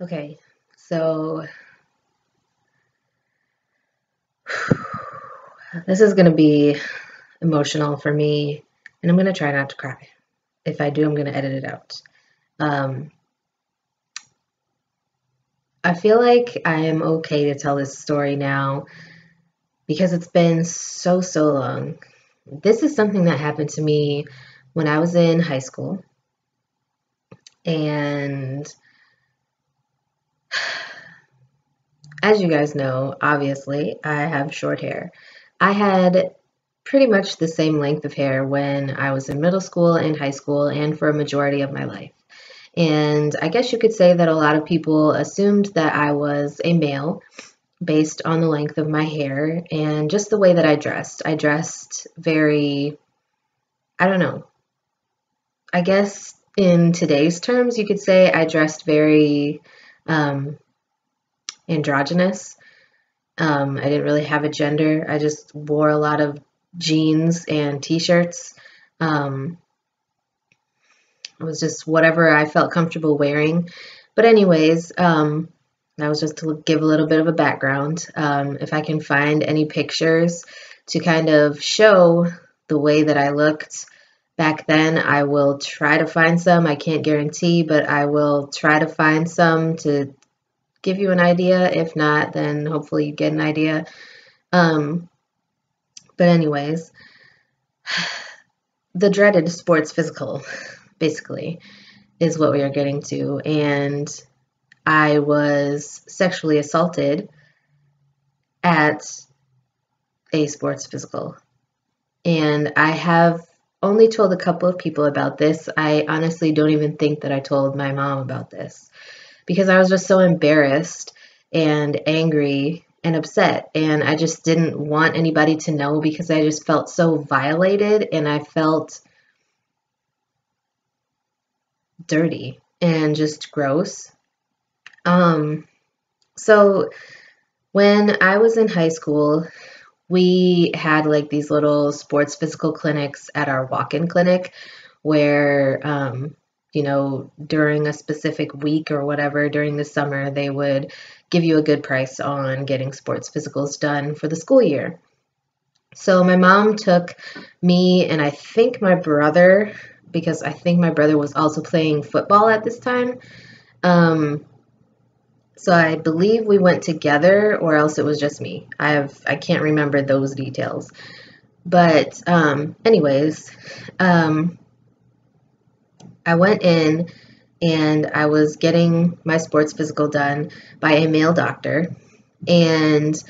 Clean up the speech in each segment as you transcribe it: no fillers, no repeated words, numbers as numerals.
Okay, so this is going to be emotional for me, and I'm going to try not to cry. If I do, I'm going to edit it out. Um, I feel like I am okay to tell this story now because it's been so long. This is something that happened to me when I was in high school, and as you guys know, obviously, I have short hair. I had pretty much the same length of hair when I was in middle school and high school and for a majority of my life. And I guess you could say that a lot of people assumed that I was a male based on the length of my hair and just the way that I dressed. I dressed very, I don't know, I guess in today's terms, you could say I dressed very um, androgynous. I didn't really have a gender. I just wore a lot of jeans and t-shirts. Um, it was just whatever I felt comfortable wearing. But anyways, that was just to give a little bit of a background. If I can find any pictures to kind of show the way that I looked back then, I will try to find some. I can't guarantee, but I will try to find some to give you an idea. If not, then hopefully you get an idea. Um, but anyways, the dreaded sports physical, basically, is what we are getting to. And I was sexually assaulted at a sports physical. And I have only told a couple of people about this. I honestly don't even think that I told my mom about this because I was just so embarrassed and angry and upset. And I just didn't want anybody to know because I just felt so violated and I felt dirty and just gross. Um, so when I was in high school, we had like these little sports physical clinics at our walk-in clinic where, during a specific week or whatever during the summer, they would give you a good price on getting sports physicals done for the school year. So my mom took me and I think my brother, because I think my brother was also playing football at this time. Um, so I believe we went together, or else it was just me. I can't remember those details. But anyways, um, I went in and I was getting my sports physical done by a male doctor, and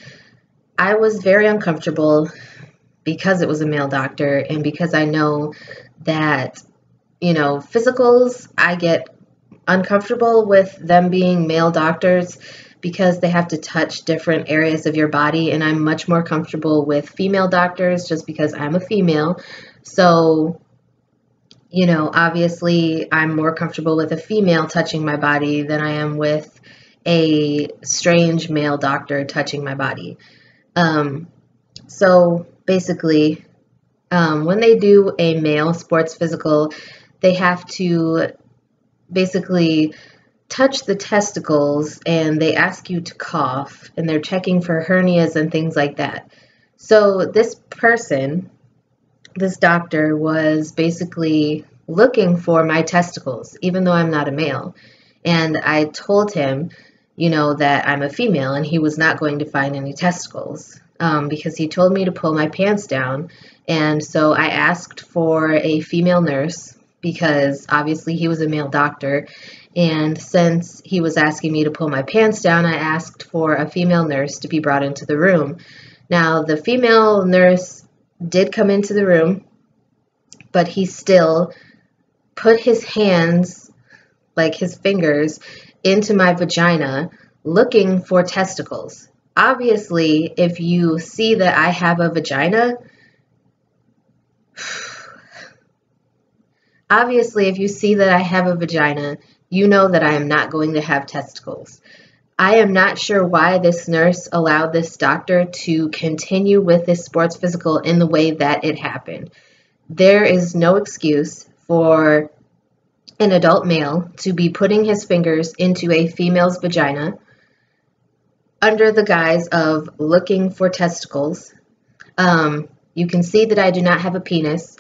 I was very uncomfortable because it was a male doctor and because I know that physicals, I get uncomfortable with them being male doctors because they have to touch different areas of your body, and I'm much more comfortable with female doctors just because I'm a female. So, obviously I'm more comfortable with a female touching my body than I am with a strange male doctor touching my body. Um, so basically, when they do a male sports physical, they have to basically touch the testicles and they ask you to cough and they're checking for hernias and things like that. So this person, this doctor, was basically looking for my testicles, even though I'm not a male. And I told him, that I'm a female and he was not going to find any testicles because he told me to pull my pants down. And so I asked for a female nurse because obviously he was a male doctor. And since he was asking me to pull my pants down, I asked for a female nurse to be brought into the room. Now, the female nurse did come into the room, but he still put his hands, like his fingers, into my vagina looking for testicles. Obviously, if you see that I have a vagina, you know that I am not going to have testicles. I am not sure why this nurse allowed this doctor to continue with this sports physical in the way that it happened. There is no excuse for an adult male to be putting his fingers into a female's vagina under the guise of looking for testicles. You can see that I do not have a penis.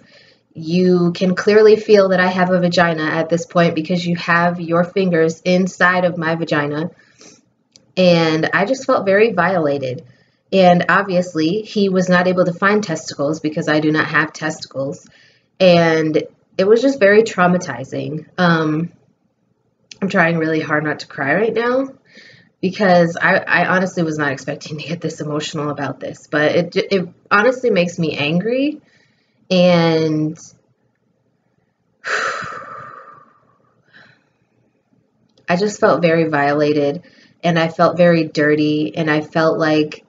You can clearly feel that I have a vagina at this point because you have your fingers inside of my vagina. And I just felt very violated. And obviously, he was not able to find testicles because I do not have testicles. And it was just very traumatizing. I'm trying really hard not to cry right now because I honestly was not expecting to get this emotional about this. But it honestly makes me angry. And I just felt very violated, and I felt very dirty, and I felt like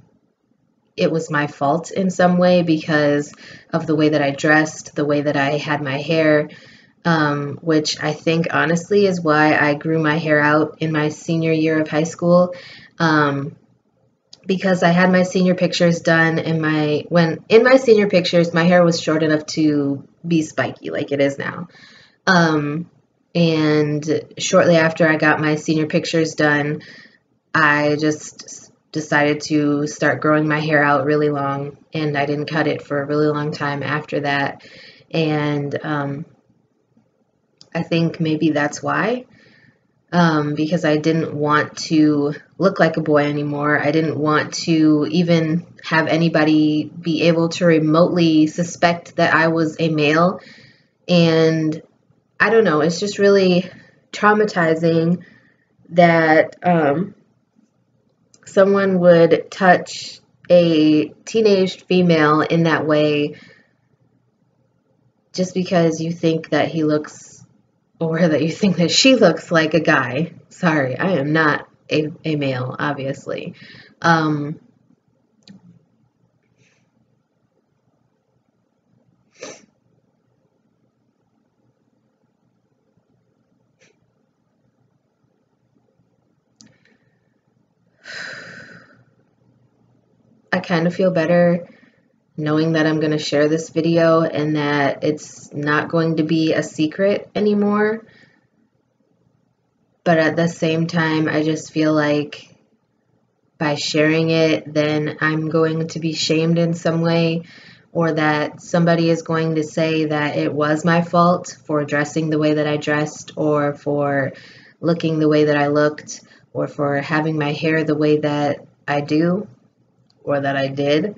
it was my fault in some way because of the way that I dressed, the way that I had my hair, which I think honestly is why I grew my hair out in my senior year of high school. Because I had my senior pictures done, and in my senior pictures, my hair was short enough to be spiky like it is now. And shortly after I got my senior pictures done, I just decided to start growing my hair out really long, and I didn't cut it for a really long time after that. And I think maybe that's why. Because I didn't want to look like a boy anymore. I didn't want to even have anybody be able to remotely suspect that I was a male. And I don't know, it's just really traumatizing that someone would touch a teenage female in that way just because you think that he looks, or that you think that she looks like a guy. Sorry, I am not a male, obviously. I kind of feel better knowing that I'm going to share this video and that it's not going to be a secret anymore. But at the same time, I just feel like by sharing it, then I'm going to be shamed in some way, or that somebody is going to say that it was my fault for dressing the way that I dressed, or for looking the way that I looked, or for having my hair the way that I do, or that I did.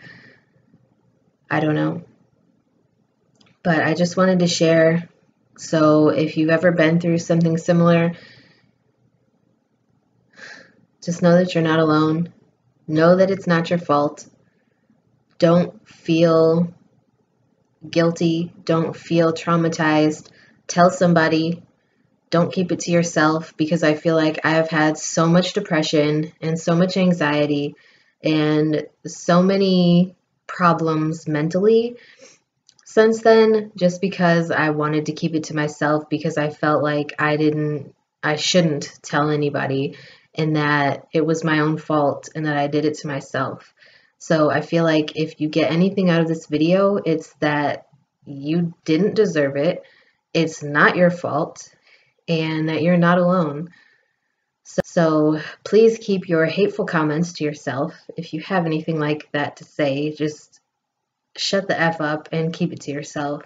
I don't know. But I just wanted to share. So if you've ever been through something similar, just know that you're not alone. Know that it's not your fault. Don't feel guilty. Don't feel traumatized. Tell somebody. Don't keep it to yourself, because I feel like I have had so much depression and so much anxiety and so many problems mentally since then, just because I wanted to keep it to myself, because I felt like I shouldn't tell anybody, and that it was my own fault and that I did it to myself. So I feel like if you get anything out of this video, it's that you didn't deserve it, it's not your fault, and that you're not alone. So please keep your hateful comments to yourself. If you have anything like that to say, just shut the F up and keep it to yourself.